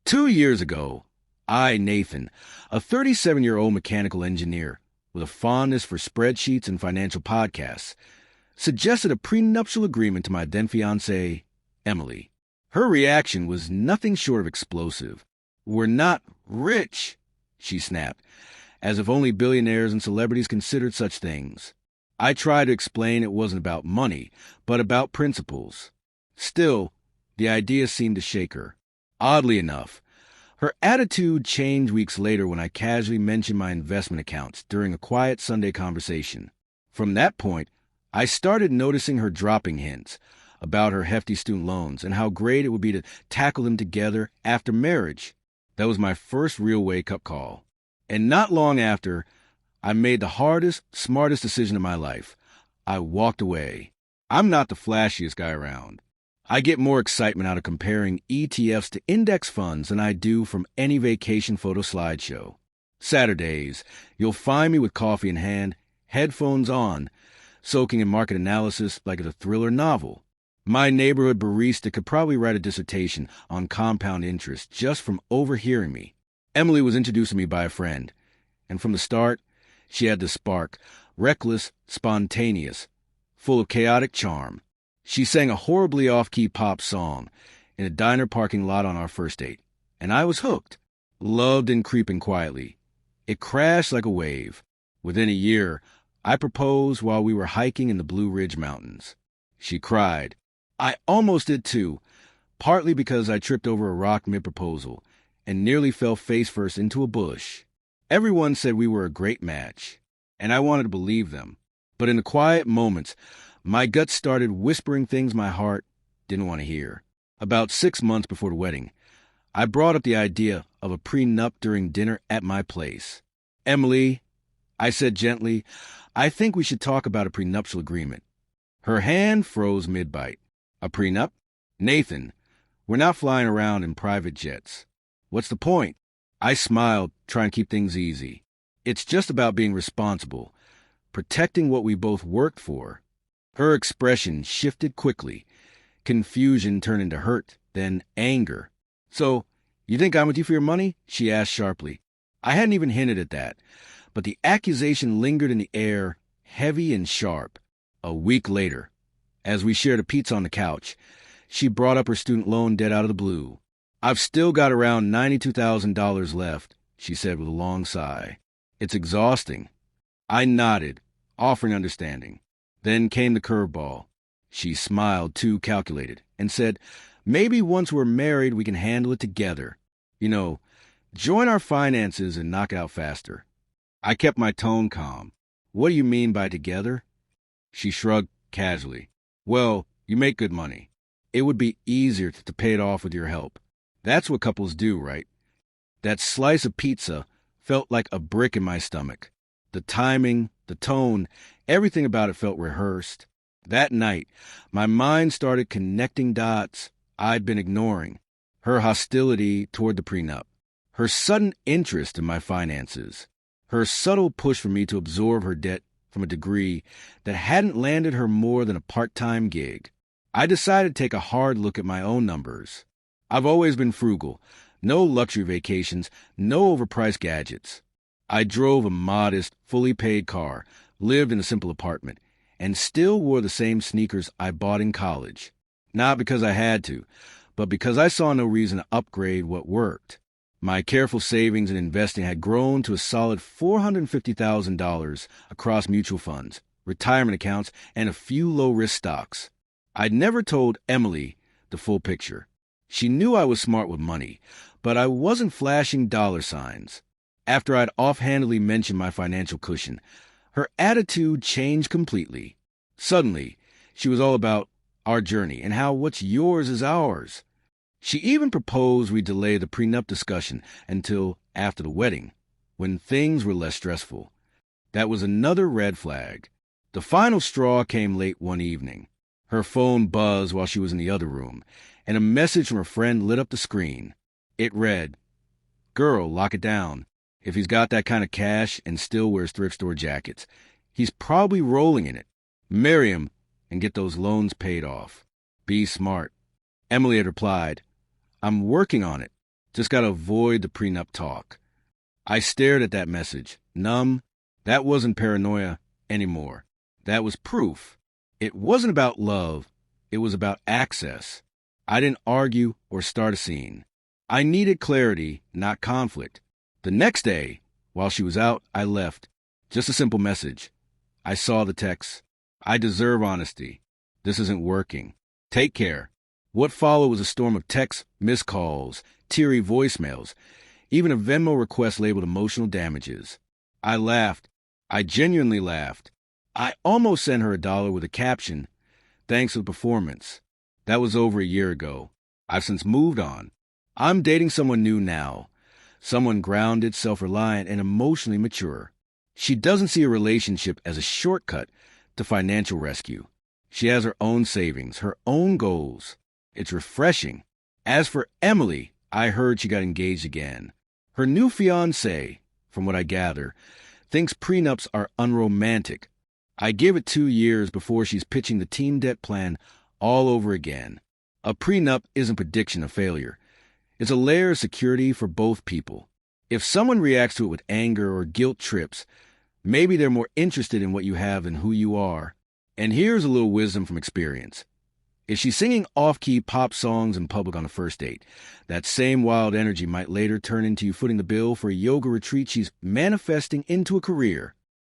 2 years ago, I, Nathan, a 37-year-old mechanical engineer with a fondness for spreadsheets and financial podcasts, suggested a prenuptial agreement to my then-fiancée, Emily. Her reaction was nothing short of explosive. "We're not rich," she snapped, as if only billionaires and celebrities considered such things. I tried to explain it wasn't about money, but about principles. Still, the idea seemed to shake her. Oddly enough, her attitude changed weeks later when I casually mentioned my investment accounts during a quiet Sunday conversation. From that point, I started noticing her dropping hints about her hefty student loans and how great it would be to tackle them together after marriage. That was my first real wake-up call. And not long after, I made the hardest, smartest decision of my life. I walked away. I'm not the flashiest guy around. I get more excitement out of comparing ETFs to index funds than I do from any vacation photo slideshow. Saturdays, you'll find me with coffee in hand, headphones on, soaking in market analysis like it's a thriller novel. My neighborhood barista could probably write a dissertation on compound interest just from overhearing me. Emily was introduced to me by a friend, and from the start, she had the spark, reckless, spontaneous, full of chaotic charm. She sang a horribly off-key pop song in a diner parking lot on our first date, and I was hooked, loved and creeping quietly. It crashed like a wave. Within a year, I proposed while we were hiking in the Blue Ridge Mountains. She cried. I almost did too, partly because I tripped over a rock mid-proposal and nearly fell face-first into a bush. Everyone said we were a great match, and I wanted to believe them. But in the quiet moments, my gut started whispering things my heart didn't want to hear. About 6 months before the wedding, I brought up the idea of a prenup during dinner at my place. "Emily," I said gently, "I think we should talk about a prenuptial agreement." Her hand froze mid-bite. "A prenup? Nathan, we're not flying around in private jets. What's the point?" I smiled, trying to keep things easy. "It's just about being responsible, protecting what we both worked for." Her expression shifted quickly. Confusion turned into hurt, then anger. "So, you think I'm with you for your money?" she asked sharply. I hadn't even hinted at that, but the accusation lingered in the air, heavy and sharp. A week later, as we shared a pizza on the couch, she brought up her student loan debt out of the blue. "I've still got around $92,000 left," she said with a long sigh. "It's exhausting." I nodded, offering understanding. Then came the curveball. She smiled, too calculated, and said, "Maybe once we're married we can handle it together. Join our finances and knock it out faster." I kept my tone calm. "What do you mean by together?" She shrugged casually. "Well, you make good money. It would be easier to pay it off with your help. That's what couples do, right?" That slice of pizza felt like a brick in my stomach. The timing, the tone, everything about it felt rehearsed. That night, my mind started connecting dots I'd been ignoring. Her hostility toward the prenup, her sudden interest in my finances, her subtle push for me to absorb her debt from a degree that hadn't landed her more than a part-time gig. I decided to take a hard look at my own numbers. I've always been frugal. No luxury vacations, no overpriced gadgets. I drove a modest, fully paid car, lived in a simple apartment, and still wore the same sneakers I bought in college. Not because I had to, but because I saw no reason to upgrade what worked. My careful savings and investing had grown to a solid $450,000 across mutual funds, retirement accounts, and a few low-risk stocks. I'd never told Emily the full picture. She knew I was smart with money, but I wasn't flashing dollar signs. After I'd offhandedly mentioned my financial cushion, her attitude changed completely. Suddenly, she was all about our journey and how what's yours is ours. She even proposed we delay the prenup discussion until after the wedding, when things were less stressful. That was another red flag. The final straw came late one evening. Her phone buzzed while she was in the other room, and a message from a friend lit up the screen. It read, "Girl, lock it down. If he's got that kind of cash and still wears thrift store jackets, he's probably rolling in it. Marry him and get those loans paid off. Be smart." Emily had replied, "I'm working on it." Just gotta avoid the prenup talk. I stared at that message, numb. That wasn't paranoia anymore. That was proof. It wasn't about love. It was about access. I didn't argue or start a scene. I needed clarity, not conflict. The next day, while she was out, I left. Just a simple message. I saw the text. I deserve honesty. This isn't working. Take care. What followed was a storm of texts, missed calls, teary voicemails, even a Venmo request labeled emotional damages. I laughed. I genuinely laughed. I almost sent her $1 with a caption, "Thanks for the performance." That was over a year ago. I've since moved on. I'm dating someone new now. Someone grounded, self-reliant, and emotionally mature. She doesn't see a relationship as a shortcut to financial rescue. She has her own savings, her own goals. It's refreshing. As for Emily, I heard she got engaged again. Her new fiancé, from what I gather, thinks prenups are unromantic. I give it 2 years before she's pitching the team debt plan all over again. A prenup isn't prediction of failure. It's a layer of security for both people. If someone reacts to it with anger or guilt trips, maybe they're more interested in what you have than who you are. And here's a little wisdom from experience. If she's singing off-key pop songs in public on a first date, that same wild energy might later turn into you footing the bill for a yoga retreat she's manifesting into a career.